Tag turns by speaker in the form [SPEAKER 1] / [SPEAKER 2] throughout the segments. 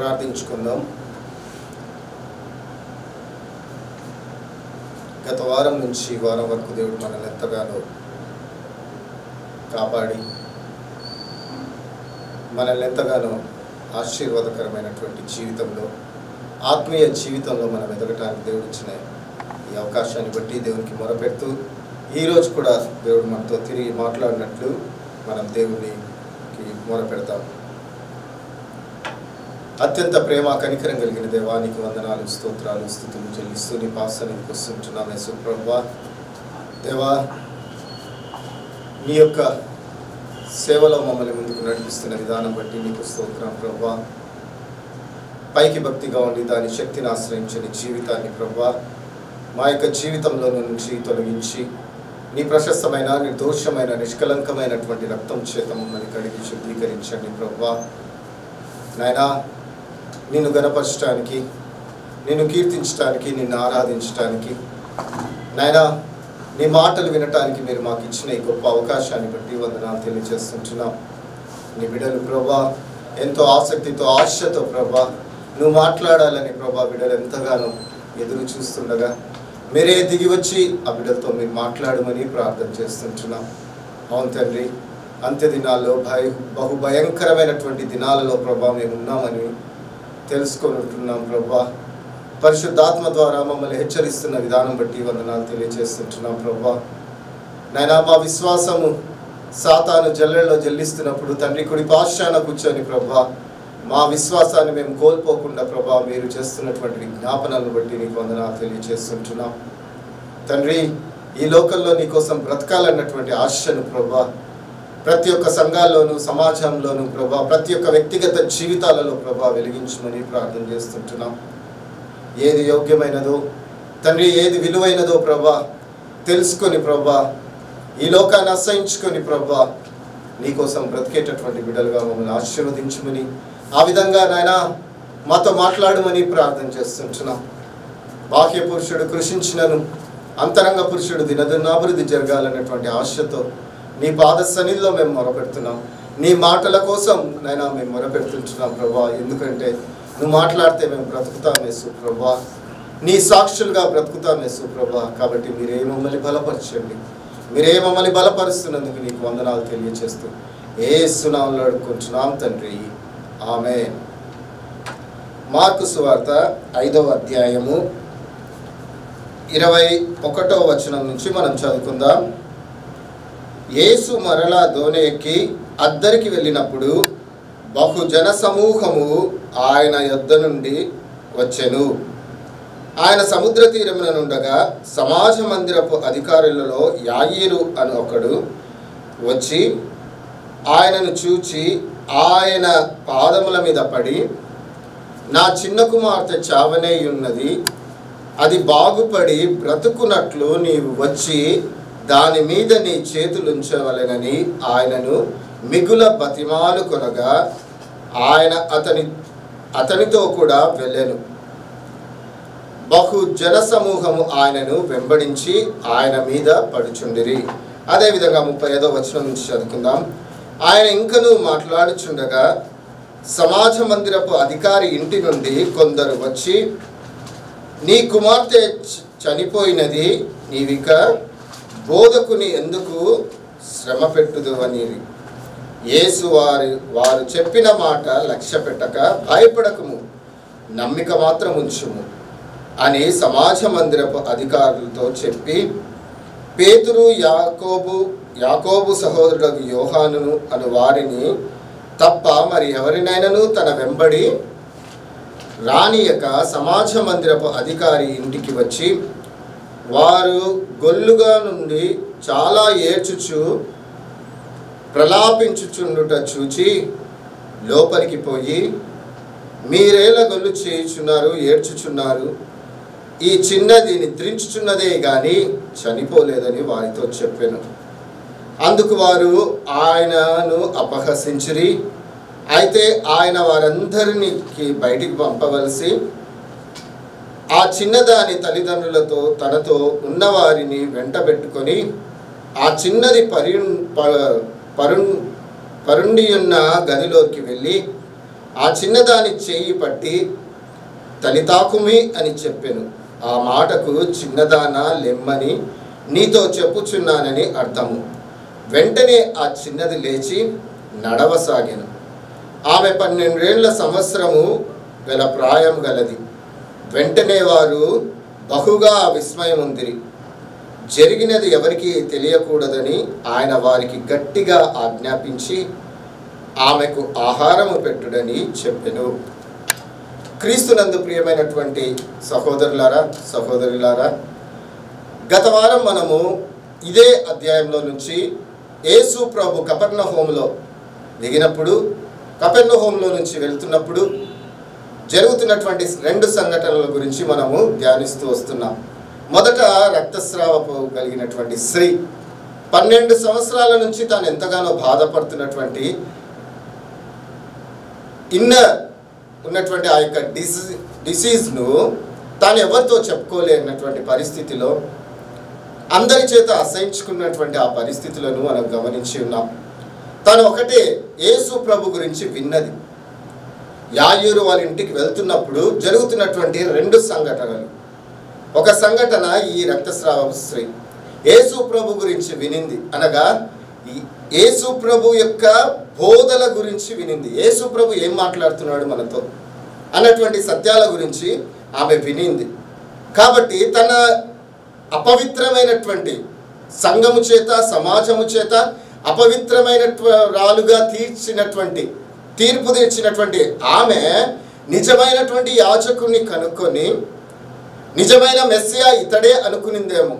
[SPEAKER 1] ప్రార్థించుకుందాం. గత వారం నుంచి ఈ వారం వరకు దేవుడు మనల్ని ఎంతగానో కాపాడి మనల్ని ఎంతగానో ఆశీర్వాదకరమైనటువంటి జీవితంలో, ఆత్మీయ జీవితంలో మనం ఎదగటానికి దేవుడు ఇచ్చిన ఈ అవకాశాన్ని బట్టి దేవునికి మొరపెడుతూ ఈరోజు కూడా దేవుడు మనతో తిరిగి మాట్లాడినట్లు మనం దేవునికి మొరపెడతాం. అత్యంత ప్రేమ కనికరం కలిగిన దేవానికి వందనాలు, స్తోత్రాలు, స్తుతులు చెల్లిస్తూ నీ పాసనికి వస్తుంటున్నాం. యేసు ప్రభువా, దేవా, నీ యొక్క సేవలో మమ్మల్ని ముందుకు నడిపిస్తున్న విధానం బట్టి నీకు స్తోత్రం ప్రభువా. పైకి భక్తిగా ఉండి దాని శక్తిని ఆశ్రయించని జీవితాన్ని ప్రభువా మా యొక్క జీవితంలో నుంచి తొలగించి నీ ప్రశస్తమైన, నిర్దోషమైన, నిష్కలంకమైనటువంటి రక్తం చేత మమ్మల్ని కడిగి శుద్ధీకరించండి ప్రభువా. నాయనా, నిన్ను గణపరచడానికి, నిన్ను కీర్తించడానికి, నిన్ను ఆరాధించడానికి, నాయనా నీ మాటలు వినటానికి మీరు మాకు ఇచ్చిన ఈ గొప్ప అవకాశాన్ని బట్టి వందనాలు తెలియజేస్తుంటున్నాం. నీ బిడ్డలు ప్రభా ఎంతో ఆసక్తితో, ఆశతో ప్రభా నువ్వు మాట్లాడాలని ప్రభా బిడ్డలు ఎంతగానో ఎదురు చూస్తుండగా మీరే దిగి వచ్చి ఆ బిడ్డలతో మీరు మాట్లాడమని ప్రార్థన చేస్తుంటున్నాం. అవును తండ్రి, అంత్య దినాల్లో బహు భయంకరమైనటువంటి దినాలలో ప్రభా మేము ఉన్నామని తెలుసుకొని ఉంటున్నాం ప్రభా. పరిశుద్ధాత్మ ద్వారా మమ్మల్ని హెచ్చరిస్తున్న విధానం బట్టి వందనాలు తెలియజేస్తుంటున్నాం ప్రభా. నాయనా, మా విశ్వాసము సాతాను జల్లెల్లో జల్లిస్తున్నప్పుడు తండ్రి కుడి పార్శ్వాన కూర్చొని ప్రభా మా విశ్వాసాన్ని మేము కోల్పోకుండా ప్రభా మీరు చేస్తున్నటువంటి విజ్ఞాపనలను బట్టి నీకు వందనాలు తెలియజేస్తుంటున్నాం తండ్రి. ఈ లోకంలో నీకోసం బ్రతకాలన్నటువంటి ఆశను ప్రభా ప్రతి ఒక్క సంఘాల్లోనూ, సమాజంలోనూ ప్రభా ప్రతి ఒక్క వ్యక్తిగత జీవితాలలో ప్రభా వెలిగించమని ప్రార్థన చేస్తుంటున్నాం. ఏది యోగ్యమైనదో తండ్రి, ఏది విలువైనదో ప్రభా తెలుసుకొని ప్రభా ఈ లోకాన్ని అసహించుకొని ప్రభా నీకోసం బ్రతికేటటువంటి బిడ్డలుగా మమ్మల్ని ఆశీర్వదించమని, ఆ విధంగా నాయన మాతో మాట్లాడమని ప్రార్థన చేస్తుంటున్నాం. బాహ్య పురుషుడు కృషించినను అంతరంగ పురుషుడు దినదినాభివృద్ధి జరగాలన్నటువంటి ఆశతో నీ పాద సన్నిధిలో మేము మొరపెడుతున్నాం. నీ మాటల కోసం నైనా మేము మొరపెడుతుంటున్నాం ప్రభా. ఎందుకంటే నువ్వు మాట్లాడితే మేము బ్రతుకుతాం యేసు ప్రభా, నీ సాక్షులుగా బ్రతుకుతాం యేసు ప్రభా. కాబట్టి మీరే మమ్మల్ని బలపరచండి. మీరే మమ్మల్ని బలపరుస్తున్నందుకు నీకు వందనాలు తెలియజేస్తూ యేసు నామములో అడుగుకుంటున్నాం తండ్రి, ఆమేన్. మార్కు సువార్త 5వ అధ్యాయము 21వ వచనం నుంచి మనం చదువుకుందాం. యేసు మరలా దోణి ఎక్కి అద్దరికి వెళ్ళినప్పుడు బహుజన సమూహము ఆయన యొద్ద నుండి వచ్చెను. ఆయన సముద్ర తీరమున నుండగా సమాజ మందిరపు అధికారులలో యాయీరు అని ఒకడు వచ్చి ఆయనను చూచి ఆయన పాదముల మీద పడి, నా చిన్న కుమార్తె చావనేయున్నది, అది బాగుపడి బ్రతుకున్నట్లు నీవు వచ్చి దాని మీద నీ చేతులుంచవలెనని ఆయనను మిగుల బతిమాలు కొనగా ఆయన అతనితో కూడా వెళ్ళెను. బహు జన సమూహము ఆయనను వెంబడించి ఆయన మీద పడుచుండిరి. అదేవిధంగా 35వ వచనం నుంచి చదువుకుందాం. ఆయన ఇంకనూ మాట్లాడుచుండగా సమాజ మందిరపు అధికారి ఇంటి నుండి కొందరు వచ్చి, నీ కుమార్తె చనిపోయినది, నీవిక బోధకుని ఎందుకు శ్రమ పెట్టుదు అని. యేసు వారు చెప్పిన మాట లక్ష్య పెట్టక, భయపడకము, నమ్మిక మాత్రం ఉంచుము అని సమాజ మందిరపు అధికారులతో చెప్పి, పేతురు, యాకోబు సహోదరుడు యోహానును అను వారిని తప్ప మరి ఎవరినైనాను తన వెంబడి రానియక సమాజ మందిరపు అధికారి ఇంటికి వచ్చి, వారు గొల్లుగా నుండి చాలా ఏడ్చుచు ప్రలాపించుచుండుట చూచి లోపలికి పోయి, మీరేల గొల్లు చేయుచున్నారు, ఏడ్చుచున్నారు, ఈ చిన్నది నిద్రించుచున్నదే గాని చనిపోలేదని వారితో చెప్పాను. అందుకు వారు ఆయనను అపహసించిరి. అయితే ఆయన వారందరికి బయటికి పంపవలసి ఆ చిన్నదాని తల్లిదండ్రులతో తనతో ఉన్నవారిని వెంటబెట్టుకొని ఆ చిన్నది పరుండి ఉన్న గదిలోకి వెళ్ళి ఆ చిన్నదాని చేయి పట్టి తలితాకుమి అని చెప్పెను. ఆ మాటకు చిన్నదానా లెమ్మని నీతో చెప్పుచున్నానని అర్థము. వెంటనే ఆ చిన్నది లేచి నడవసాగెను. ఆమె 12 సంవత్సరము గల ప్రాయం గలది. వెంటనే వారు బహుగా విస్మయముందిరి. జరిగినది ఎవరికి తెలియకూడదని ఆయన వారికి గట్టిగా ఆజ్ఞాపించి ఆమెకు ఆహారము పెట్టుడని చెప్పెను. క్రీస్తునందు ప్రియమైనటువంటి సహోదరులారా, సహోదరులారా, గత వారం మనము ఇదే అధ్యాయంలో నుంచి యేసు ప్రభు కపెర్నహూములో దిగినప్పుడు, కపెర్నహూములో నుంచి వెళ్తున్నప్పుడు జరుగుతున్నటువంటి 2 సంఘటనల గురించి మనము ధ్యానిస్తూ వస్తున్నాం. మొదట రక్తస్రావపు కలిగినటువంటి స్త్రీ 12 సంవత్సరాల నుంచి తాను ఎంతగానో బాధపడుతున్నటువంటి ఉన్నటువంటి ఆ యొక్క డిసీజ్ను తాను ఎవరితో చెప్పుకోలేనటువంటి పరిస్థితిలో, అందరి చేత అసహించుకున్నటువంటి ఆ పరిస్థితులను మనం గమనించి ఉన్నాం. తాను ఒకటే యేసు ప్రభు గురించి విన్నది. యాయూరు వాళ్ళ ఇంటికి వెళ్తున్నప్పుడు జరుగుతున్నటువంటి 2 సంఘటనలు. ఒక సంఘటన ఈ రక్తస్రావ స్త్రీ యేసు ప్రభు గురించి వినింది, అనగా యేసు ప్రభు యొక్క బోధల గురించి వినింది. యేసు ప్రభు ఏం మాట్లాడుతున్నాడు మనతో అన్నటువంటి సత్యాల గురించి ఆమె వినింది. కాబట్టి తన అపవిత్రమైనటువంటి సంఘము చేత, సమాజము చేత అపవిత్రమైన రాలుగా తీర్పు తీర్చినటువంటి ఆమె నిజమైనటువంటి యాజకుడిని కనుక్కొని నిజమైన మెస్సియా ఇతడే అనుకునిందేమో.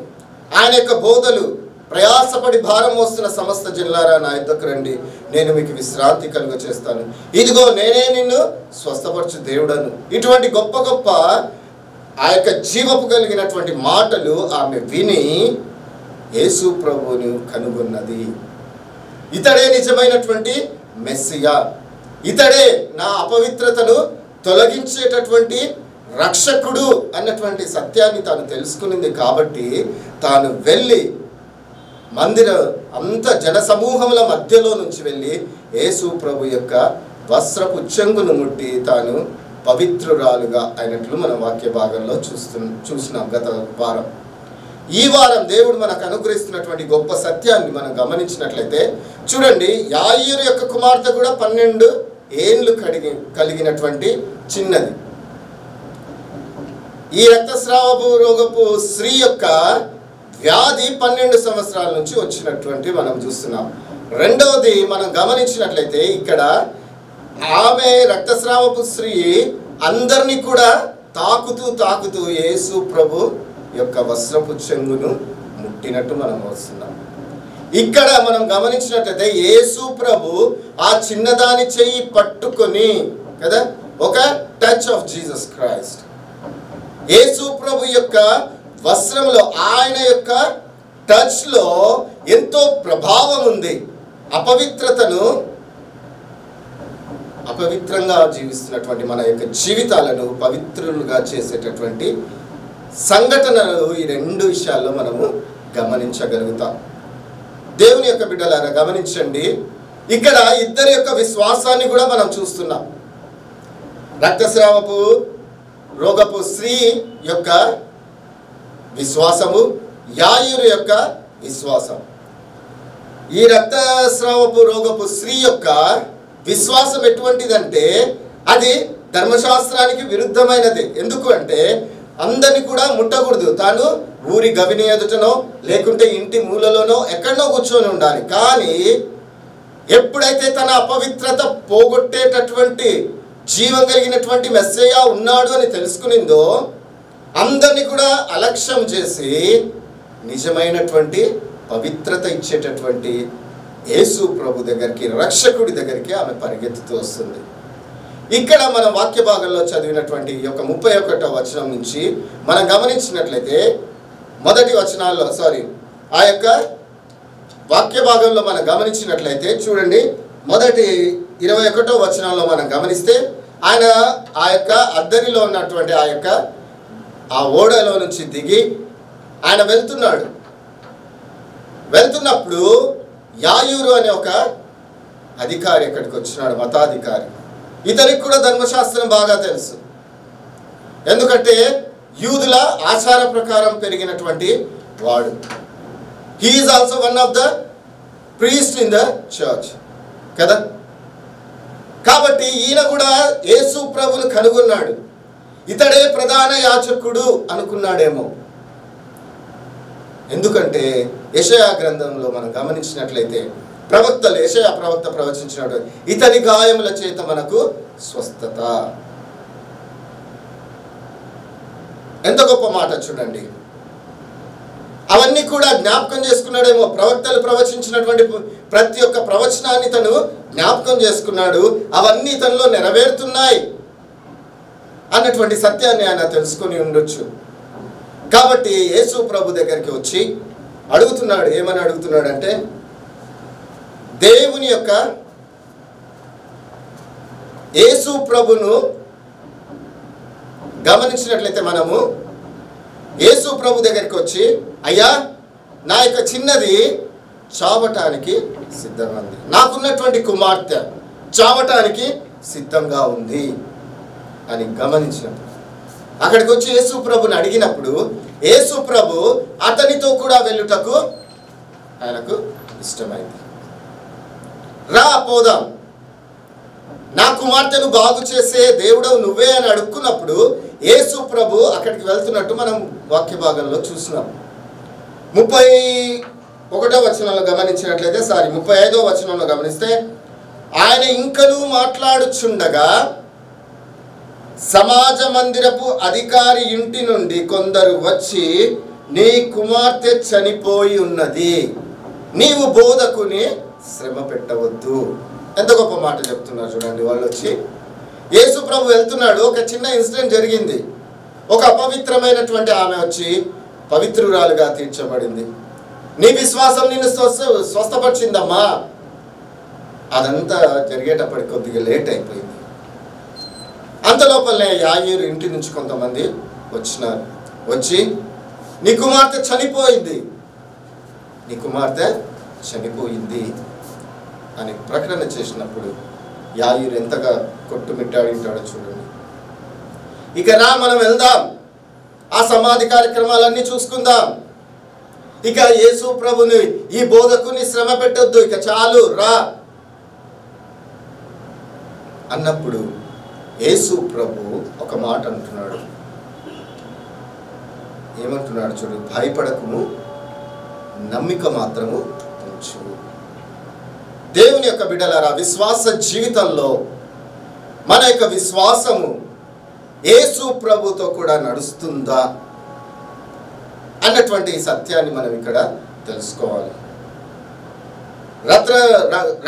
[SPEAKER 1] ఆయన యొక్క బోధలు, ప్రయాసపడి భారం మోస్తున్న సమస్త జనులారా నా యొద్దకు రండి, నేను మీకు విశ్రాంతి కలుగ చేస్తాను, ఇదిగో నేనే నిన్ను స్వస్థపరచు దేవుడను. ఇటువంటి గొప్ప గొప్ప ఆ యొక్క జీవపు కలిగినటువంటి మాటలు ఆమె విని యేసు ప్రభువును కనుగొన్నది. ఇతడే నిజమైనటువంటి మెస్సియా, ఇతడే నా అపవిత్రతను తొలగించేటటువంటి రక్షకుడు అన్నటువంటి సత్యాన్ని తాను తెలుసుకునింది. కాబట్టి తాను వెళ్ళి అంత జనసమూహముల మధ్యలో నుంచి వెళ్ళి యేసు ప్రభు యొక్క వస్త్రపు చెంగును ముట్టి తాను పవిత్రురాలుగా అయినట్లు మన వాక్య భాగంలో చూసినాం గత వారం. ఈ వారం దేవుడు మనకు అనుగ్రహిస్తున్నటువంటి గొప్ప సత్యాన్ని మనం గమనించినట్లయితే చూడండి, యాయీరు యొక్క కుమార్తె కూడా 12 ఏళ్ళు కలిగినటువంటి చిన్నది. ఈ రక్తస్రావపు రోగపు స్త్రీ యొక్క వ్యాధి 12 సంవత్సరాల నుంచి వచ్చినటువంటి మనం చూస్తున్నాం. రెండవది మనం గమనించినట్లయితే ఇక్కడ ఆమె రక్తస్రావపు స్త్రీ అందరినీ కూడా తాకుతూ యేసు ప్రభు యొక్క వస్త్రపు చెంగును ముట్టినట్టు మనం వస్తున్నాం. ఇక్కడ మనం గమనించినట్లయితే యేసు ప్రభు ఆ చిన్నదాని చెయ్యి పట్టుకొని కదా, ఒక టచ్ ఆఫ్ జీసస్ క్రైస్ట్, యేసు ప్రభు యొక్క వస్త్రంలో, ఆయన యొక్క టచ్ లో ఎంతో ప్రభావం ఉంది. అపవిత్రంగా జీవిస్తున్నటువంటి మన యొక్క జీవితాలను పవిత్రులుగా చేసేటటువంటి సంఘటనలు ఈ 2 విషయాల్లో మనము గమనించగలుగుతాం. దేవుని యొక్క బిడ్డలారా గమనించండి, ఇక్కడ ఇద్దరి యొక్క విశ్వాసాన్ని కూడా మనం చూస్తున్నాం. రక్తస్రావపు రోగపు స్త్రీ యొక్క విశ్వాసము, యాయీరు యొక్క విశ్వాసం. ఈ రక్తస్రావపు రోగపు స్త్రీ యొక్క విశ్వాసం ఎటువంటిదంటే అది ధర్మశాస్త్రానికి విరుద్ధమైనది. ఎందుకు అంటే అందరినీ కూడా ముట్టకూడదు. తాను ఊరి గవిని ఎదుటనో లేకుంటే ఇంటి మూలలోనో ఎక్కడనో కూర్చొని ఉండాలి. కానీ ఎప్పుడైతే తన అపవిత్రత పోగొట్టేటటువంటి జీవం కలిగినటువంటి మెస్సయ్య ఉన్నాడు అని తెలుసుకునిందో అందరినీ కూడా అలక్ష్యం చేసి నిజమైనటువంటి పవిత్రత ఇచ్చేటటువంటి యేసు ప్రభు దగ్గరికి, రక్షకుడి దగ్గరికి ఆమె పరిగెత్తుతూ వస్తుంది. ఇక్కడ మనం వాక్య భాగంలో చదివినటువంటి ఈ యొక్క 31వ వచనం నుంచి మనం గమనించినట్లయితే మొదటి వచనాల్లో ఆ యొక్క వాక్య భాగంలో మనం గమనించినట్లయితే చూడండి, మొదటి 21వ వచనంలో మనం గమనిస్తే ఆయన ఆ యొక్క అద్దరిలో ఉన్నటువంటి ఆ ఓడలో నుంచి దిగి ఆయన వెళ్తున్నప్పుడు యాయూరు అనే ఒక అధికారి ఎక్కడికి వచ్చినాడు, మతాధికారి. ఇతనికి కూడా ధర్మశాస్త్రం బాగా తెలుసు. ఎందుకంటే యూదుల ఆచార ప్రకారం పెరిగినటువంటి వాడు. He is also one of the priest in the church కదా. కాబట్టి ఈయన కూడా యేసు ప్రభువును కనుగొన్నాడు. ఇతడే ప్రధాన యాజకుడు అనుకున్నాడేమో. ఎందుకంటే యెషయా గ్రంథంలో మనం గమనించినట్లయితే యెషయా ప్రవక్త ప్రవచించినట్టు ఇతని గాయముల చేత మనకు స్వస్థత. ఎంత గొప్ప మాట చూడండి. అవన్నీ కూడా జ్ఞాపకం చేసుకున్నాడేమో. ప్రవక్తలు ప్రవచించినటువంటి ప్రతి ఒక్క ప్రవచనాన్ని తను జ్ఞాపకం చేసుకున్నాడు. అవన్నీ తనలో నెరవేరుతున్నాయి అన్నటువంటి సత్యాన్ని ఆయన తెలుసుకొని ఉండొచ్చు. కాబట్టి యేసు ప్రభు దగ్గరికి వచ్చి అడుగుతున్నాడు. ఏమని అడుగుతున్నాడంటే, దేవుని యొక్క యేసు ప్రభును గమనించినట్లయితే మనము యేసు ప్రభు దగ్గరికి వచ్చి, అయ్యా నా యొక్క చిన్నది చావటానికి సిద్ధంగా ఉంది, నాకున్నటువంటి కుమార్తె చావటానికి సిద్ధంగా ఉంది అని గమనించినప్పుడు అక్కడికి వచ్చి యేసు ప్రభుని అడిగినప్పుడు యేసు ప్రభు అతనితో కూడా వెళ్ళుటకు ఆయనకు ఇష్టమైంది. రా పోదాం, నా కుమార్తెను బాగు చేసే దేవుడవు నువ్వే అని అడుక్కున్నప్పుడు యేసు ప్రభు అక్కడికి వెళ్తున్నట్టు మనం వాక్య భాగంలో చూస్తున్నాం. 31వ వచనంలో గమనించినట్లయితే 35వ వచనంలో గమనిస్తే, ఆయన ఇంకనూ మాట్లాడుచుండగా సమాజ మందిరపు అధికారి ఇంటి నుండి కొందరు వచ్చి, నీ కుమార్తె చనిపోయి ఉన్నది, నీవు బోధకుని శ్రమ పెట్టవద్దు. ఎంత గొప్ప మాట చెప్తున్నారు చూడండి. వాళ్ళు వచ్చి యేసు ప్రభు వెళ్తున్నాడు. ఒక చిన్న ఇన్సిడెంట్ జరిగింది. ఒక అపవిత్రమైనటువంటి ఆమె వచ్చి పవిత్రురాలుగా తీర్చబడింది. నీ విశ్వాసం నిన్ను స్వస్థపరిచిందమ్మా. అదంతా జరిగేటప్పటికి కొద్దిగా లేట్ అయిపోయింది. అంతలోపలనే యాయీరు ఇంటి నుంచి కొంతమంది వచ్చినారు. వచ్చి నీ కుమార్తె చనిపోయింది, నీ కుమార్తె చనిపోయింది అని ప్రకటన చేసినప్పుడు యాయీరు ఎంతగా కొట్టుమిట్టాడింటాడో చూడండి. ఇక రా మనం వెళ్దాం, ఆ సమాధి కార్యక్రమాలన్నీ చూసుకుందాం, ఇక యేసు ప్రభుని ఈ బోధకుని శ్రమ పెట్టొద్దు, ఇక చాలు రా అన్నప్పుడు యేసు ప్రభు ఒక మాట అంటున్నాడు. ఏమంటున్నాడు చూడు, భయపడకుము, నమ్మిక మాత్రము ఉంచు. దేవుని యొక్క బిడ్డలారా, విశ్వాస జీవితంలో మన యొక్క విశ్వాసము యేసు ప్రభుతో కూడా నడుస్తుందా అన్నటువంటి సత్యాన్ని మనం ఇక్కడ తెలుసుకోవాలి.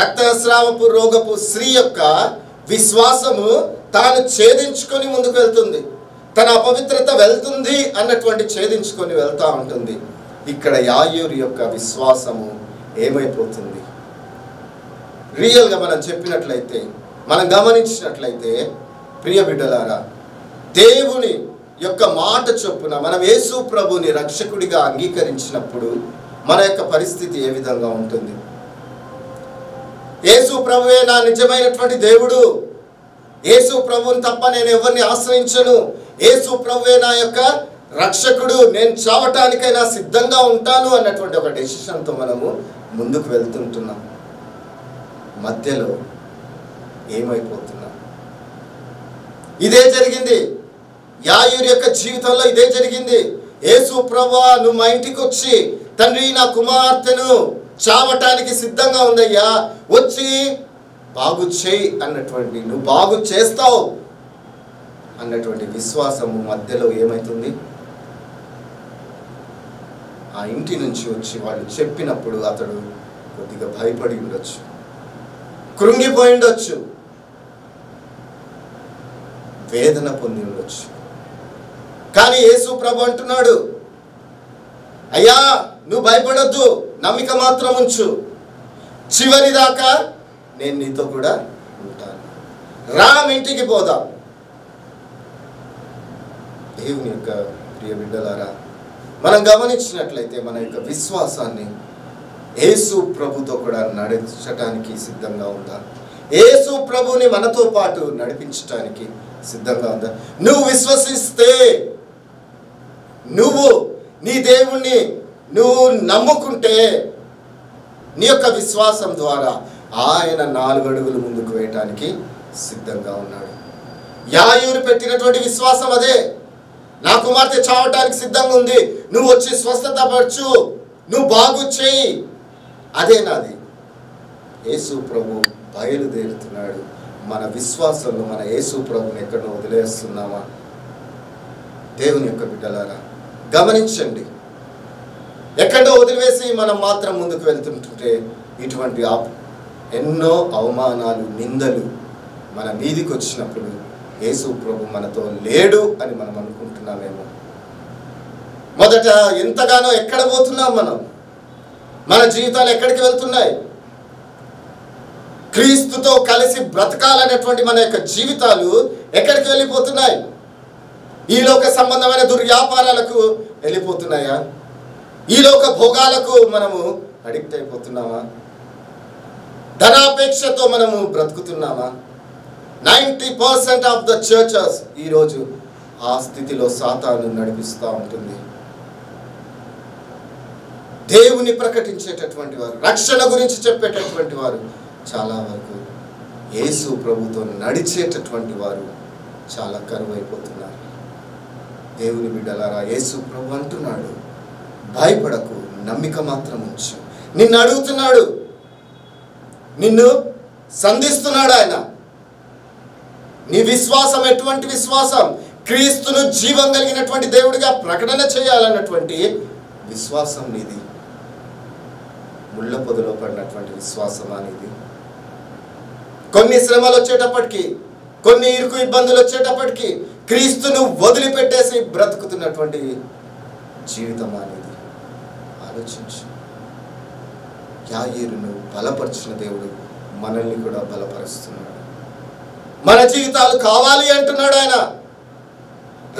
[SPEAKER 1] రక్తస్రావపు రోగపు స్త్రీ యొక్క విశ్వాసము తాను ఛేదించుకొని ముందుకు వెళ్తుంది. తన అపవిత్రత వెళ్తుంది అన్నటువంటి ఛేదించుకొని వెళ్తా ఉంటుంది. ఇక్కడ యాయీరు యొక్క విశ్వాసము ఏమైపోతుంది? రియల్గా మనం చెప్పినట్లయితే, మనం గమనించినట్లయితే, ప్రియ బిడ్డలారా, దేవుని యొక్క మాట చొప్పున మనం యేసు ప్రభుని రక్షకుడిగా అంగీకరించినప్పుడు మన యొక్క పరిస్థితి ఏ విధంగా ఉంటుంది? యేసు ప్రభువే నా నిజమైనటువంటి దేవుడు, యేసు ప్రభువుని తప్ప నేను ఎవరిని ఆశ్రయించను, యేసు ప్రభువే నా యొక్క రక్షకుడు, నేను చావటానికైనా సిద్ధంగా ఉంటాను అన్నటువంటి ఒక డెసిషన్తో మనము ముందుకు వెళ్తుంటున్నాం. మధ్యలో ఏమైపోతున్నాం? ఇదే జరిగింది యాయీరు యొక్క జీవితంలో, ఇదే జరిగింది. యేసు ప్రభువా, నువ్వు మా ఇంటికి వచ్చి, తండ్రి నా కుమార్తెను చావటానికి సిద్ధంగా ఉందయ్యా, వచ్చి బాగు చేయి అన్నటువంటి, నువ్వు బాగు చేస్తావు అన్నటువంటి విశ్వాసము మధ్యలో ఏమవుతుంది? ఆ ఇంటి నుంచి వచ్చి వాళ్ళు చెప్పినప్పుడు అతడు కొద్దిగా భయపడి ఉండొచ్చు, కృంగిపోయి ఉండొచ్చు, వేదన పొంది ఉండొచ్చు. కానీ యేసు ప్రభు అంటున్నాడు, అయ్యా నువ్వు భయపడొద్దు, నమ్మిక మాత్రం ఉంచు, చివరి దాకా నేను నీతో కూడా ఉంటాను, రా ఇంటికి పోదాం. దేవుని యొక్క ప్రియ బిడ్డలారా, మనం గమనించినట్లయితే మన యొక్క విశ్వాసాన్ని యేసు ప్రభుతో కూడా నడిచటానికి సిద్ధంగా ఉందా? యేసు ప్రభుని మనతో పాటు నడిపించడానికి సిద్ధంగా ఉందా? నువ్వు విశ్వసిస్తే, నువ్వు నీ దేవుణ్ణి నువ్వు నమ్ముకుంటే, నీ యొక్క విశ్వాసం ద్వారా ఆయన 4 అడుగులు ముందుకు వేయటానికి సిద్ధంగా ఉన్నాడు. యాయూరు పెట్టినటువంటి విశ్వాసం అదే. నా కుమార్తె చావటానికి సిద్ధంగా ఉంది, నువ్వు వచ్చి స్వస్థత పరచు, నువ్వు బాగు చేయి, అదే నాది. యేసు ప్రభు బయలుదేరుతున్నాడు. మన విశ్వాసంలో మన యేసు ప్రభుని ఎక్కడో వదిలేస్తున్నామా? దేవుని యొక్క బిడ్డలారా గమనించండి. ఎక్కడో వదిలివేసి మనం మాత్రం ముందుకు వెళ్తుంటుంటే ఇటువంటి ఎన్నో అవమానాలు, నిందలు మన మీదికి వచ్చినప్పుడు యేసు ప్రభు మనతో లేడు అని మనం అనుకుంటున్నామేమో. మొదట ఎంతగానో ఎక్కడ పోతున్నాం మనం? మన జీవితాలు ఎక్కడికి వెళ్తున్నాయి? క్రీస్తుతో కలిసి బ్రతకాలనేటువంటి మన యొక్క జీవితాలు ఎక్కడికి వెళ్ళిపోతున్నాయి? ఈ లోక సంబంధమైన దుర్వ్యాపారాలకు వెళ్ళిపోతున్నాయా? ఈ లోక భోగాలకు మనము అడిక్ట్ అయిపోతున్నామా? ధనాపేక్షతో మనము బ్రతుకుతున్నామా? 90% ఆఫ్ ద చర్చెస్ ఈరోజు ఆ స్థితిలో సాతాను నడిపిస్తూ ఉంటుంది. దేవుని ప్రకటించేటటువంటి వారు, రక్షణ గురించి చెప్పేటటువంటి వారు చాలా వరకు యేసు ప్రభుతో నడిచేటటువంటి వారు చాలా కరువైపోతున్నారు. దేవుని బిడ్డలారా, యేసు ప్రభు అంటున్నాడు, భయపడకు, నమ్మిక మాత్రం ఉంచు. నిన్ను అడుగుతున్నాడు, నిన్ను సంధిస్తున్నాడు ఆయన. నీ విశ్వాసం ఎటువంటి విశ్వాసం? క్రీస్తును జీవం కలిగినటువంటి దేవుడిగా ప్రకటన చేయాలన్నటువంటి విశ్వాసం నీది. ముళ్ళ పొదలో పడినటువంటి విశ్వాసం అనేది. కొన్ని శ్రమలు వచ్చేటప్పటికి, కొన్ని ఇరుకు ఇబ్బందులు వచ్చేటప్పటికి క్రీస్తును వదిలిపెట్టేసి బ్రతుకుతున్నటువంటి జీవితం అనేది. ఆలోచించు. యాయీరును బలపరిచిన దేవుడు మనల్ని కూడా బలపరుస్తున్నాడు. మన జీవితాలు కావాలి అంటున్నాడు ఆయన.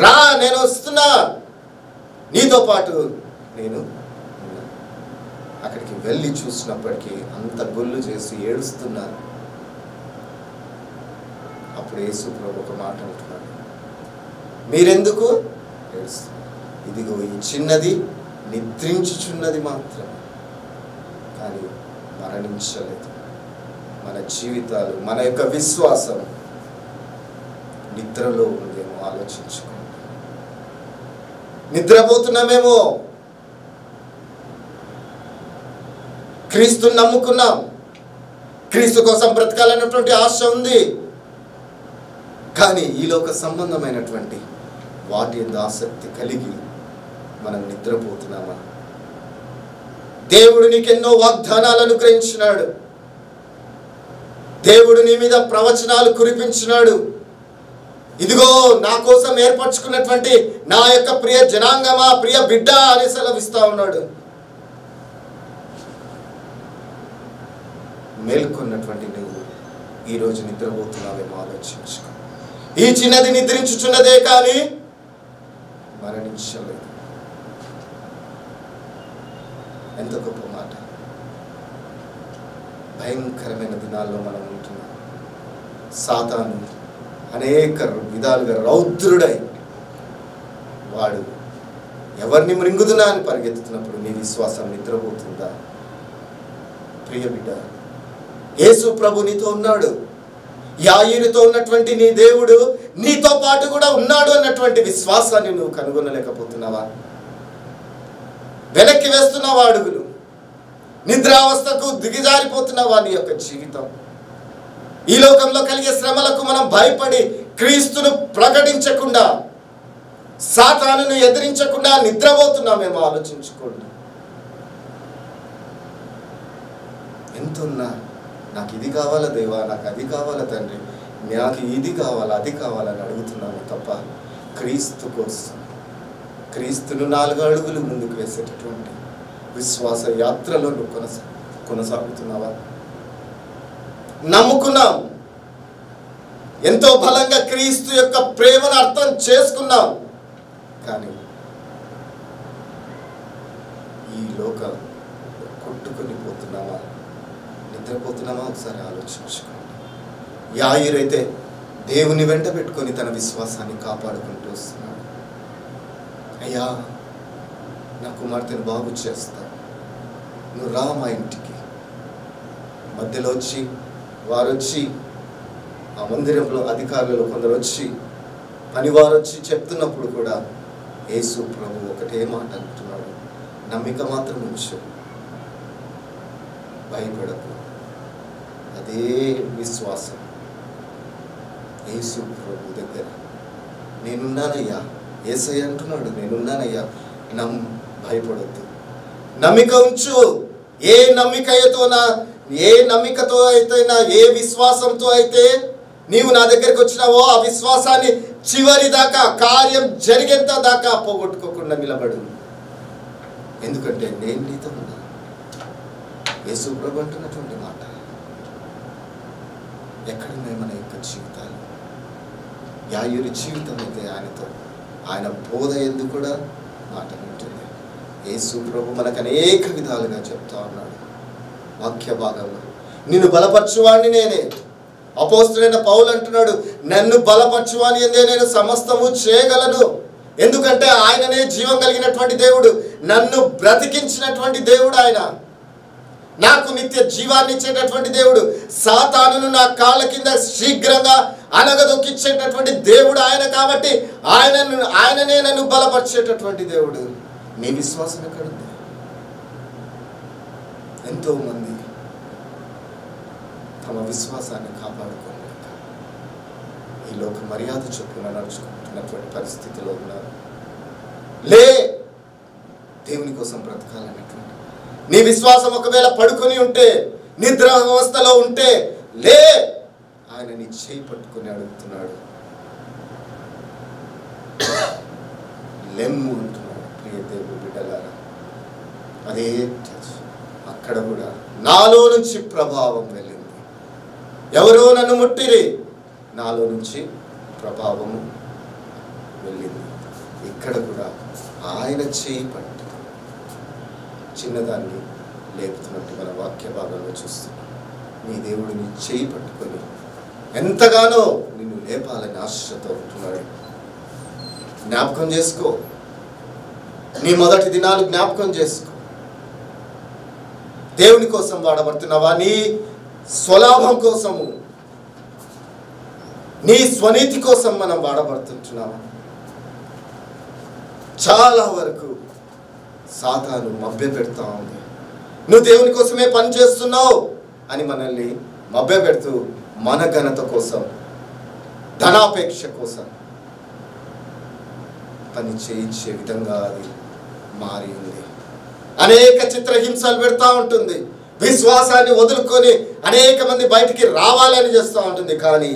[SPEAKER 1] రా, నేను వస్తున్నా, నీతో పాటు నేను. అక్కడికి వెళ్ళి చూసినప్పటికీ అంత గొల్లు చేసి ఏడుస్తున్నారు. అప్పుడు యేసు ప్రభు ఒక మాట అంటున్నాడు, మీరెందుకు ఏడుస్తున్నారు? ఇదిగో ఈ చిన్నది నిద్రించుచున్నది మాత్రమే, కానీ మరణించలేదు. మన జీవితాలు, మన యొక్క విశ్వాసం నిద్రలో ఉందేమో ఆలోచించుకోండి. నిద్రపోతున్నామేమో. క్రీస్తుని నమ్ముకున్నాం, క్రీస్తు కోసం బ్రతకాలన్నటువంటి ఆశ ఉంది, కానీ ఈ లోక సంబంధమైనటువంటి వాటి మీద ఆసక్తి కలిగి మనం నిద్రపోతున్నామా? దేవుడు నీకెన్నో వాగ్దానాలు అనుగ్రహించినాడు. దేవుడు నీ మీద ప్రవచనాలు కురిపించినాడు. ఇదిగో నా కోసం ఏర్పరచుకున్నటువంటి నా యొక్క ప్రియ జనాంగమా, ప్రియ బిడ్డ అని సెలవిస్తా ఉన్నాడు. మేల్కొన్నటువంటి నువ్వు ఈరోజు నిద్రపోతున్నావేమో ఆలోచించుకో. ఈ చిన్నది నిద్రించుచున్నదే కానీ మరణించలేదు. ఎంత గొప్ప మాట. భయంకరమైన దినాల్లో మనం ఉంటున్నాం. సాతాను అనేక విధాలుగా రౌద్రుడై వాడు ఎవరిని మృంగుదునా అని పరిగెత్తుతున్నప్పుడు నీ విశ్వాసం నిద్రపోతుందా? ప్రియ బిడ్డ, యేసు ప్రభు నీతో ఉన్నాడు. యాయీరుతో ఉన్నటువంటి నీ దేవుడు నీతో పాటు కూడా ఉన్నాడు అన్నటువంటి విశ్వాసాన్ని నువ్వు కనుగొనలేకపోతున్నావా? వెనక్కి వేస్తున్నావా అడుగులు? నిద్రావస్థకు దిగజారిపోతున్నావా నీ యొక్క జీవితం? ఈ లోకంలో కలిగే శ్రమలకు మనం భయపడి క్రీస్తును ప్రకటించకుండా, సాతానును ఎదిరించకుండా నిద్రపోతున్నామేమో ఆలోచించుకోండి. ఎంతున్నా నాకు ఇది కావాలా దేవా, నాకు అది కావాలా తండ్రి, నాకు ఇది కావాలా అది కావాలని అడుగుతున్నాను తప్ప క్రీస్తు కోసం, క్రీస్తును 4 అడుగులు ముందుకు వేసేటటువంటి విశ్వాస యాత్రలో నువ్వు కొనసాగుతున్నావా? నమ్ముకున్నాం, ఎంతో బలంగా క్రీస్తు యొక్క ప్రేమను అర్థం చేసుకున్నాం, కానీ ఈ లోకం కొట్టుకొని పోతున్నామా, నిద్రపోతున్నామా? ఒకసారి ఆలోచించుకోండి. యాయిరైతే దేవుని వెంట పెట్టుకొని తన విశ్వాసాన్ని కాపాడుకుంటూ వస్తున్నాడు. అయ్యా, నా కుమార్తెను బాగు చేస్తా, నువ్వు రా మా ఇంటికి. మధ్యలో వచ్చి వారు వచ్చి ఆ మందిరంలో అధికారులు కొందరు వచ్చి పనివారు వచ్చి చెప్తున్నప్పుడు కూడా యేసు ప్రభు ఒకటే మాట అంటున్నాడు, నమ్మిక మాత్రం ఉంచు, భయపడకు. అదే విశ్వాసం యేసు ప్రభు దగ్గర. నేనున్నానయ్యా, యేసయ్య అంటున్నాడు, నేనున్నానయ్యా, భయపడొద్దు, నమ్మిక ఉంచు. ఏ నమ్మికతో అయితే ఏ విశ్వాసంతో అయితే నీవు నా దగ్గరికి వచ్చినావో ఆ విశ్వాసాన్ని చివరి దాకా, కార్యం జరిగేంత దాకా పోగొట్టుకోకుండా నిలబడు. ఎందుకంటే నేను నీతో ఉన్నా. యేసు ప్రభు అంటున్నటువంటి మాట. ఎక్కడున్నాయి మన యొక్క జీవితాలు? యాయూరి జీవితం అయితే ఆయనతో, ఆయన బోధ ఎందుకు కూడా మాట ఉంటుంది. యేసు ప్రభు మనకు అనేక విధాలుగా చెప్తా ఉన్నాడు వాక్య భాగంలో. నిన్ను బలపరచువాడిని నేనే. అపోస్తలుడైన పౌలు అంటున్నాడు, నన్ను బలపరచువాని ఎందే నేను సమస్తము చేయగలను. ఎందుకంటే ఆయననే జీవం కలిగినటువంటి దేవుడు, నన్ను బ్రతికించినటువంటి దేవుడు ఆయన, నాకు నిత్య జీవాన్ని ఇచ్చేటటువంటి దేవుడు, సాతానును నా కాళ్ళ కింద శీఘ్రంగా అనగదొక్కించేటటువంటి దేవుడు ఆయన. కాబట్టి ఆయననే నన్ను బలపరిచేటటువంటి దేవుడు. నీ విశ్వాసం ఎక్కడుంది? ఎంతో మంది తమ విశ్వాసాన్ని కాపాడుకోలేక ఈ లోక మర్యాద చొప్పున నడుచుకుంటున్నటువంటి పరిస్థితిలో ఉన్నారు. లే, దేవుని కోసం బ్రతకాలనేటువంటి నీ విశ్వాసం ఒకవేళ పడుకొని ఉంటే, నిద్ర వ్యవస్థలో ఉంటే, లే, ఆయన నీ చేయి పట్టుకొని అడుగుతున్నాడు, లెమ్ము అంటున్నాడు. ప్రియ దేవుని బిడ్డలారా, అదే అక్కడ కూడా నాలో నుంచి ప్రభావం వెళ్ళింది. ఎవరో నన్ను ముట్టిరి, నాలో నుంచి ప్రభావము వెళ్ళింది. ఇక్కడ కూడా ఆయన చేయి పట్టి చిన్నదాన్ని లేపుతున్నట్టు మన వాక్య భాగంలో చూస్తున్నాం. నీ దేవుడు నీ చేయి పట్టుకొని ఎంతగానో నిన్ను లేపాలని ఆశతో ఉంటున్నాడు. జ్ఞాపకం చేసుకో, నీ మొదటి దినాలు జ్ఞాపకం చేసుకో. దేవుని కోసం వాడబడుతున్నావా? నీ స్వలాభం కోసము, నీ స్వనీతి కోసం మనం వాడబడుతున్నావా? చాలా వరకు సాతాను మభ్య పెడతా ఉంది. నువ్వు దేవుని కోసమే పని చేస్తున్నావు అని మనల్ని మభ్య పెడుతూ మన ఘనత కోసం, ధనాపేక్ష కోసం పని చేయించే విధంగా అది మారి ఉంది. అనేక చిత్రహింసలు పెడతా ఉంటుంది. విశ్వాసాన్ని వదులుకొని అనేక మంది బయటికి రావాలని చేస్తూ ఉంటుంది. కానీ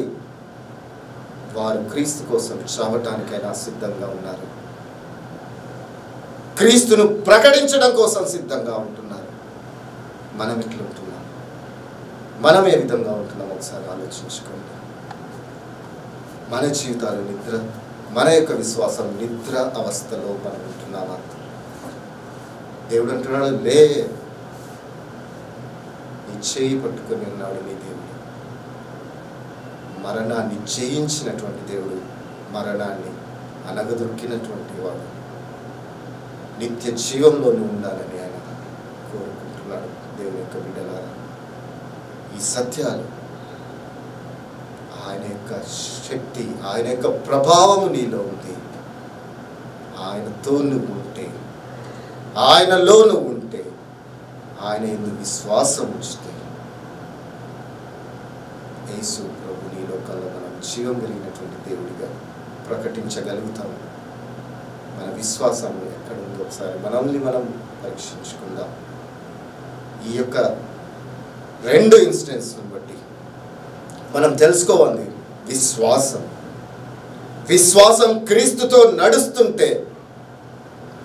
[SPEAKER 1] వారు క్రీస్తు కోసం చావటానికైనా సిద్ధంగా ఉన్నారు. క్రీస్తును ప్రకటించడం కోసం సిద్ధంగా ఉంటున్నారు. మనం ఎట్లా ఉంటున్నాం? మనం ఏ విధంగా ఉంటున్నాం? ఒకసారి ఆలోచించుకోండి. మన జీవితాలు నిద్ర, మన యొక్క విశ్వాసం నిద్ర అవస్థలో మనం ఉంటున్నామా? దేవుడు అంటున్నాడు, లే, నీ చేయి పట్టుకొని ఉన్నాడు నీ దేవుడు. మరణాన్ని జయించినటువంటి దేవుడు, మరణాన్ని అనగదొక్కినటువంటి వాడు. నిత్య జీవంలోనే ఉండాలని ఆయన కోరుకుంటున్నాడు. దేవుని యొక్క బిడ్డలారా, ఈ సత్యాలు, ఆయన యొక్క శక్తి, ఆయన యొక్క ప్రభావము నీలో ఉంది. ఆయనతో నువ్వు ఉంటే, ఆయనలో నువ్వు ఉంటే, ఆయన ఎందుకు విశ్వాసం ఉంచితే, యేసు ప్రభు నీ లోకంలో మనం జీవం కలిగినటువంటి దేవుడిగా ప్రకటించగలుగుతాము. మన విశ్వాసం ఎక్కడుందో ఒకసారి మనల్ని మనం పరీక్షించుకుందాం. ఈ యొక్క రెండు ఇన్స్టెన్స్ని బట్టి మనం తెలుసుకోవాలి, విశ్వాసం క్రీస్తుతో నడుస్తుంటే,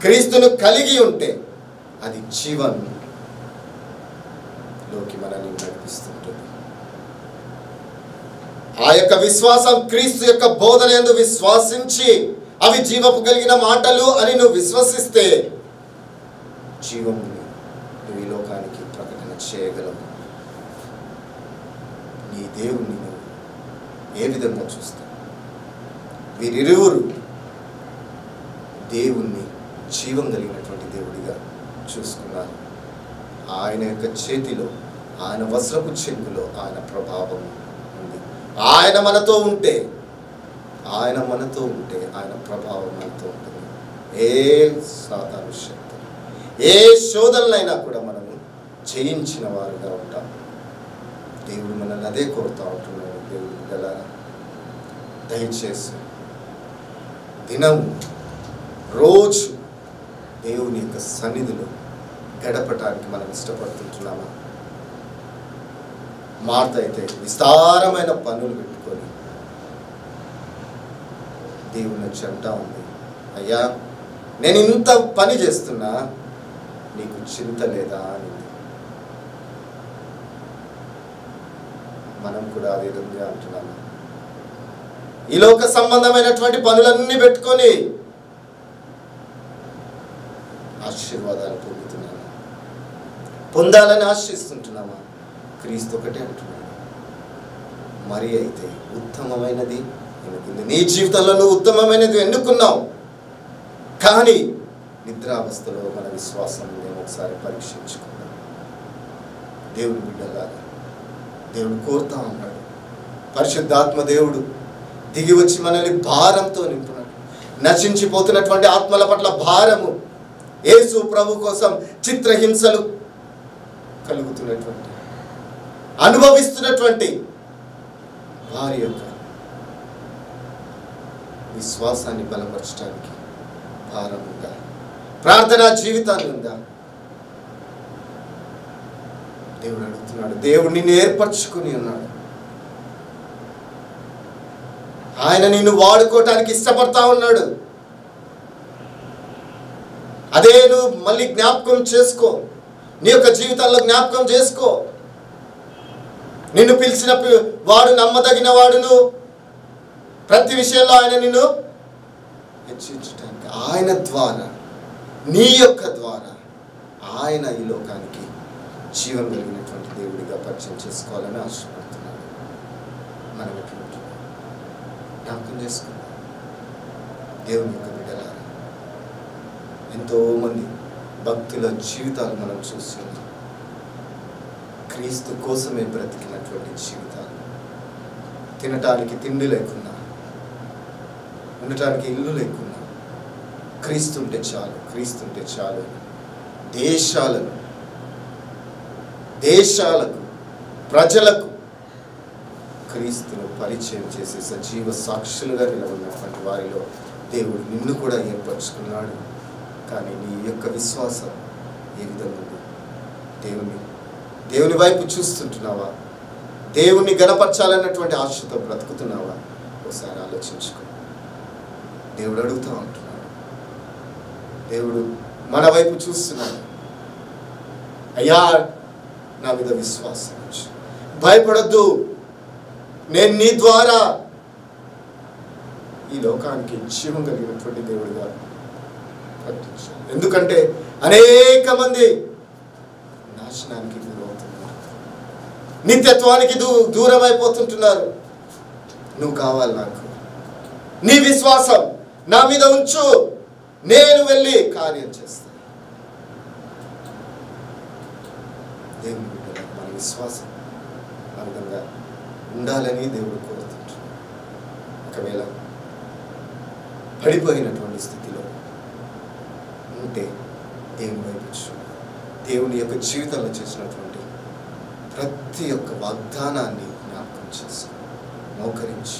[SPEAKER 1] క్రీస్తును కలిగి ఉంటే అది జీవన్లోకి మనల్ని నడిపిస్తుంటుంది. ఆ యొక్క విశ్వాసం క్రీస్తు యొక్క బోధన యందు విశ్వాసించి అవి జీవపు కలిగిన మాటలు అని నువ్వు విశ్వసిస్తే జీవము నువ్వు ఈ లోకానికి ప్రకటన చేయగలవు. నీ దేవుణ్ణి నువ్వు ఏ విధంగా చూస్తాం? వీరిరువురు దేవుణ్ణి జీవం కలిగినటువంటి దేవుడిగా చూసుకున్నారు. ఆయన యొక్క చేతిలో, ఆయన వస్త్రపు చెంగులో ఆయన ప్రభావం ఉంది. ఆయన మనతో ఉంటే ఆయన ప్రభావం మనతో ఉంటుంది. ఏ సాతాను శక్తి, ఏ శోధనలైనా కూడా మనము జయించిన వారుగా ఉంటాం. దేవుడు మనల్ని అదే కోరుతూ ఉంటున్నాడు. దేవుడు గల దయచేసి దినము రోజు దేవుని యొక్క సన్నిధిలో గడపటానికి మనం ఇష్టపడుతుంటున్నామా? మార్త అయితే విస్తారమైన పనులు పెట్టుకొని దేవుని వచ్చి అంటా ఉంది, అయ్యా నేను ఇంత పని చేస్తున్నా, నీకు చింత లేదా అని. మనం కూడా అదే విధంగా అంటున్నాము. ఈ లోక సంబంధమైనటువంటి పనులన్నీ పెట్టుకొని ఆశీర్వాదాలు పొందాలని ఆశిస్తుంటున్నామా? క్రీస్తు ఒకటే అంటున్నాడు, మరి అయితే ఉత్తమమైనది ఎన్నుకుంది. నీ జీవితంలో నువ్వు ఉత్తమమైనది ఎన్నుకున్నావు, కానీ నిద్రావస్థలో మన విశ్వాసం మేము ఒకసారి పరీక్షించుకున్నాం. దేవుని బిడ్డలాగా దేవుడు కోరుతా ఉన్నాడు. పరిశుద్ధాత్మ దేవుడు దిగి వచ్చి మనల్ని భారంతో నింపున్నాడు. నశించిపోతున్నటువంటి ఆత్మల పట్ల భారము, యేసు ప్రభు కోసం చిత్రహింసలు కలుగుతున్నటువంటి, అనుభవిస్తున్నటువంటి వారి యొక్క విశ్వాసాన్ని బలపరచడానికి భారం ఉందా? ప్రార్థనా జీవితాన్ని ఉందా? దేవుడు అడుగుతున్నాడు. దేవుడు నిన్ను ఏర్పరచుకుని ఉన్నాడు. ఆయన నిన్ను వాడుకోవటానికి ఇష్టపడతా ఉన్నాడు. అదే నువ్వు మళ్ళీ జ్ఞాపకం చేసుకో, నీ యొక్క జీవితాల్లో జ్ఞాపకం చేసుకో. నిన్ను పిలిచిన వాడు నమ్మదగిన వాడును. ప్రతి విషయంలో ఆయన నిన్ను హెచ్చించడానికి, ఆయన ద్వారా, నీ యొక్క ద్వారా ఆయన ఈ లోకానికి జీవం కలిగినటువంటి దేవుడిగా పరిచయం చేసుకోవాలని ఆశపడుతున్నాడు. మనం ఎట్లుంటున్నాం జ్ఞాపకం చేసుకున్నాం. దేవుని యొక్క బిడ్డలారా, ఎంతోమంది భక్తుల జీవితాలు మనం చూస్తున్నాం. క్రీస్తు కోసమే బ్రతికినటువంటి జీవితాలు. తినటానికి తిండి లేకున్నా, ఉండటానికి ఇల్లు లేకున్నా, క్రీస్తుంటే చాలు, క్రీస్తుంటే చాలు. దేశాలకు ప్రజలకు క్రీస్తును పరిచయం చేసే సజీవ సాక్షులుగా నిలబడినటువంటి వారిలో దేవుడు నిన్ను కూడా ఏర్పరచుకున్నాడు. కానీ నీ యొక్క విశ్వాసం ఏ విధంగా ఉంది? దేవుని వైపు చూస్తుంటున్నావా? దేవుణ్ణి గణపరచాలన్నటువంటి ఆశతో బ్రతుకుతున్నావా? ఒకసారి ఆలోచించుకో. దేవుడు అడుగుతూ ఉంటున్నాడు. దేవుడు మన వైపు చూస్తున్నాడు. అయ్యా, నా మీద విశ్వాసం ఉంచు, భయపడద్దు, నేను నీ ద్వారా ఈ లోకానికి జీవం కలిగినటువంటి దేవుడిగా ప్రకటించాను. ఎందుకంటే అనేక మంది నాశనానికి గురవుతున్నారు, నిత్యత్వానికి దూరం అయిపోతుంటున్నారు. నువ్వు కావాలి నాకు. నీ విశ్వాసం నా మీద ఉంచు, నేను వెళ్ళి కార్యం చేస్తాను. దేవుని బిడ్డలకు మన విశ్వాసం ఆ విధంగా ఉండాలని దేవుడు కోరుతుంటాడు. ఒకవేళ పడిపోయినటువంటి స్థితిలో ఉంటే దేవుని వైపు చూడు. దేవుని యొక్క జీవితంలో చేసినటువంటి ప్రతి ఒక్క వాగ్దానాన్ని జ్ఞాపకం చేసుకో, మోకరించి,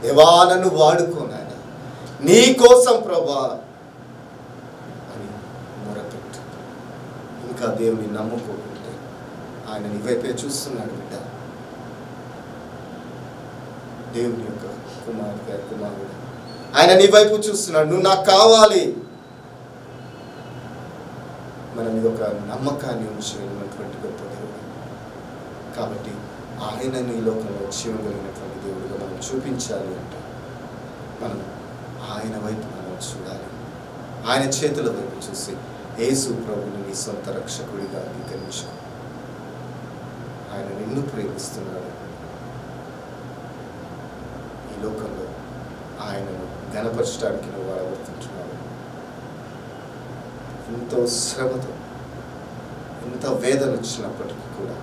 [SPEAKER 1] దేవా నన్ను వాడుకో నాయన, నీ కోసం ప్రభా అని మొరపెట్టు. ఇంకా దేవుని నమ్ముకోకుంటే ఆయన నీ వైపే చూస్తున్నాడు బిడ్డ. దేవుని యొక్క కుమారుడు ఆయన నీ వైపు చూస్తున్నాడు. నువ్వు నాకు కావాలి. మన మీద ఒక నమ్మకాన్ని ఉంచి వెళ్ళినటువంటి గొప్ప దేవుడు. కాబట్టి ఆయనను ఈ లోకంలో జీవం కలిగినటువంటి దేవుడిగా మనం చూపించాలి అంటే మనం ఆయన వైపు మనం చూడాలి. ఆయన చేతుల వైపు చూసి యేసు ప్రభుని నీ సొంత రక్షకుడిగా అంగీకరించు. ఆయన నిన్ను ప్రేమిస్తున్నాడు. లోకంలో ఆయనను ఘనపరచడానికి నువ్వు వాడబడుతుంటున్నావు. ఎంతో శ్రమతో, ఎంత వేదన వచ్చినప్పటికీ కూడా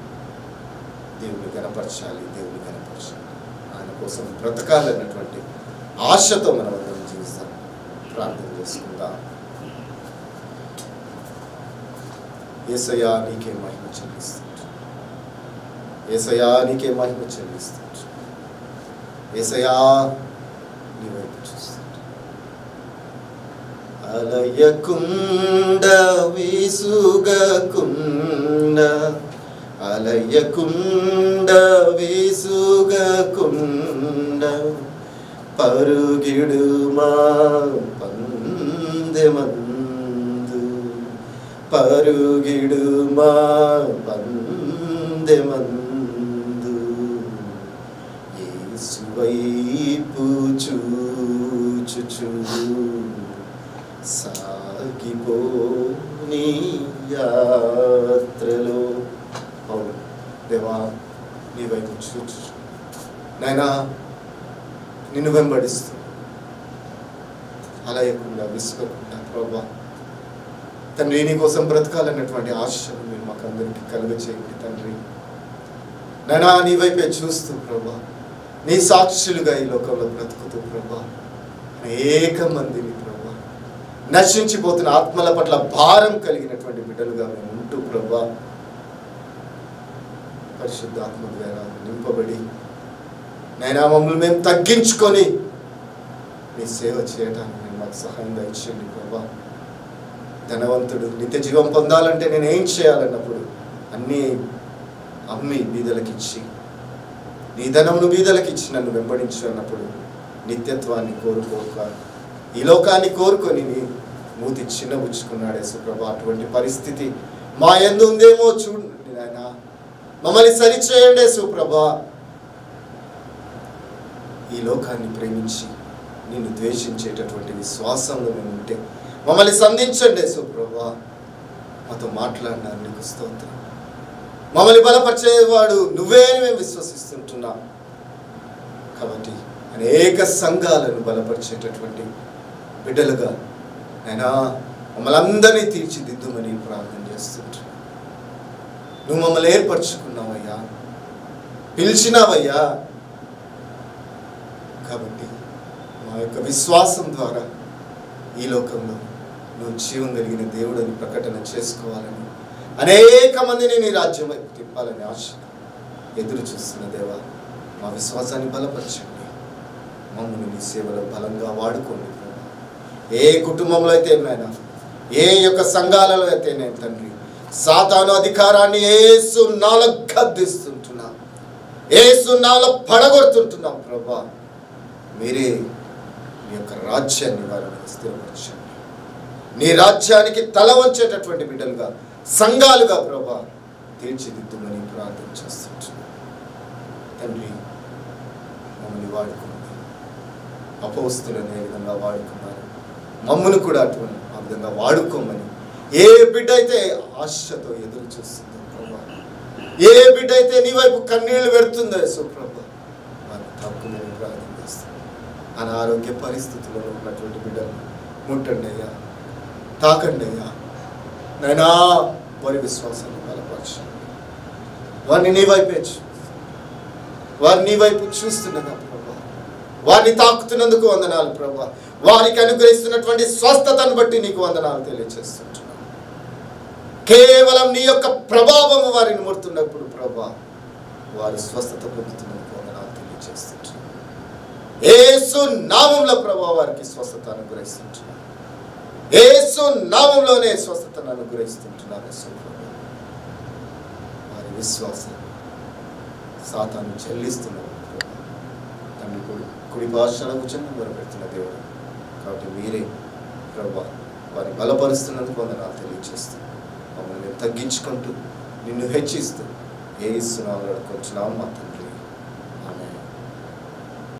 [SPEAKER 1] దేవుని ఘనపరచాలి, దేవుని ఘనపరచాలి, ఆయన కోసం బ్రతకాలన్నటువంటి ఆశతో మనం అందరం జీవిస్తాం. ప్రార్థన చేసుకుందాం. యేసయ్యా నీకే మహిమ చెల్లిస్తుంది, యేసయ్యా నీకే మహిమ చెల్లిస్తుంది. యేసయ్యా నీ వైపు చూస్తుంది. అలయకుండ విసుగకుండ, అలయకుండ విసుగకుండ, పరుగిడుమా పందెమందు, పరుగిడుమా పందెమందు, యేసువైపు చూచుచు సాగిపో నీ యాత్రలో. అవును దేవా, నీ వైపు చూచు నాయనా, నిన్ను వెంబడిస్తూ అలయకుండా విసుగకుండా ప్రభా తండ్రి నీ కోసం బ్రతకాలన్నటువంటి ఆశను మీరు మాకు అందరికీ కలుగచేయండి తండ్రి. నాయనా నీ వైపే చూస్తూ ప్రభా నీ సాక్షులుగా ఈ లోకంలో బ్రతుకుతూ ప్రభా అనేక మందిని ప్రభా నశించిపోతున్న ఆత్మల పట్ల భారం కలిగినటువంటి బిడ్డలుగా మేము ఉంటూ ప్రభా పరిశుద్ధ ఆత్మ ద్వారా నింపబడి నైనా మమ్మల్ని మేము తగ్గించుకొని మీ సేవ చేయడానికి నేను మాకు సహాయం దయచేయండి ప్రభా. ధనవంతుడు నిత్య జీవం పొందాలంటే నేను ఏం చేయాలన్నప్పుడు అన్నీ అమ్మి బీదలకిచ్చి, నీ ధనమును బీదలకిచ్చి నన్ను వెంబడించు అన్నప్పుడు నిత్యత్వాన్ని కోరుకోక ఈ లోకాన్ని కోరుకొని నీ మూతి చిన్నబుచ్చుకున్నాడు యేసుప్రభా. అటువంటి పరిస్థితి మా యందు ఉందేమో చూడండి నాయన, మమ్మల్ని సరిచేయండి యేసుప్రభా. ఈ లోకాన్ని ప్రేమించి నిన్ను ద్వేషించేటటువంటి విశ్వాసంలో మేము ఉంటే మమ్మల్ని సంధించండి యేసుప్రభా. మాతో మాట్లాడినారు, నీకు స్తోత్రం. మమ్మల్ని బలపరిచేవాడు నువ్వే మేము విశ్వసిస్తుంటున్నాం కాబట్టి అనేక సంఘాలను బలపరిచేటటువంటి బిడ్డలుగా నైనా మమ్మల్ని అందరినీ తీర్చిదిద్దుమని ప్రార్థన చేస్తుంటున్నాం. నువ్వు మమ్మల్ని ఏర్పరచుకున్నావయ్యా, పిలిచినావయ్యా. కాబట్టి మా యొక్క విశ్వాసం ద్వారా ఈ లోకంలో నువ్వు జీవం కలిగిన దేవుడని ప్రకటన చేసుకోవాలని, అనేక మందిని నీ రాజ్యం వైపు తిప్పాలని ఆశ ఎదురు చూస్తున్న దేవా, మా విశ్వాసాన్ని బలపరచండి, మమ్మల్ని నీ సేవలో బలంగా వాడుకోండి. ఏ కుటుంబంలో అయితే నాయనా, ఏ యొక్క సంఘాలలో అయితే నేను తండ్రి సాతాను అధికారాన్ని యేసు నామములో గద్దిస్తుంటున్నాం, యేసు నామములో పడగొడుతుంటున్నాం ప్రభా. మీరే మీ యొక్క రాజ్యాన్ని వారిని స్థిరపరచండి. నీ రాజ్యానికి తల వంచేటటువంటి బిడ్డలుగా, సంఘాలుగా ప్రభా తీర్చిదిద్దుమని ప్రార్థన చేస్తుంటున్నాం తండ్రి. మమ్మల్ని వాడుకోండి, అపోస్తులను ఏ విధంగా వాడుకున్నారు మమ్మల్ని కూడా అటువంటి ఆ విధంగా వాడుకోమని ఏ బిడ్డ అయితే ఆశతో ఎదురు చూస్తుందో ప్రభా, ఏ బిడ్డ అయితే నీ వైపు కన్నీళ్లు పెడుతుందో యేసు ప్రభా, వారిని తాకుమని ప్రార్థన చేస్తాం. అనారోగ్య పరిస్థితుల్లో ఉన్నటువంటి బిడ్డలు ముట్టండి అయ్యా, తాకండి అయ్యా నైనా, వారి విశ్వాసాన్ని బలపరచండి. వారిని నీ వైపే వారిని నీ వైపు చూస్తున్నదా ప్రభా, వారిని తాకుతున్నందుకు వందనాలు ప్రభా. వారికి అనుగ్రహిస్తున్నటువంటి స్వస్థతను బట్టి నీకు వందనాలు తెలియజేస్తుంటున్నాను. కేవలం నీ యొక్క ప్రభావం వారిని ముడుతున్నప్పుడు ప్రభా, వారు స్వస్థత పొందుతున్నందుకు వందనాలు తెలియజేస్తుంటున్నాను. యేసు నామములో ప్రభా వారికి స్వస్థత అనుగ్రహిస్తుంటున్నాను. యేసు నామములోనే స్వస్థతను అనుగ్రహిస్తుంటున్నాను. వారి విశ్వాసం సాతాను చెల్లిస్తున్నారు. తండ్రి కుడి భాషలో కూర్చొని మొరపెడుతున్న దేవుడు కాబట్టి మీరే ప్రభా వారిని బలపరుస్తున్నందుకు వందనాలు తెలియజేస్తాం. మమ్మల్ని తగ్గించుకుంటూ నిన్ను హెచ్చిస్తూ యేసు నామములో అడుగుచున్నాము మా తండ్రి.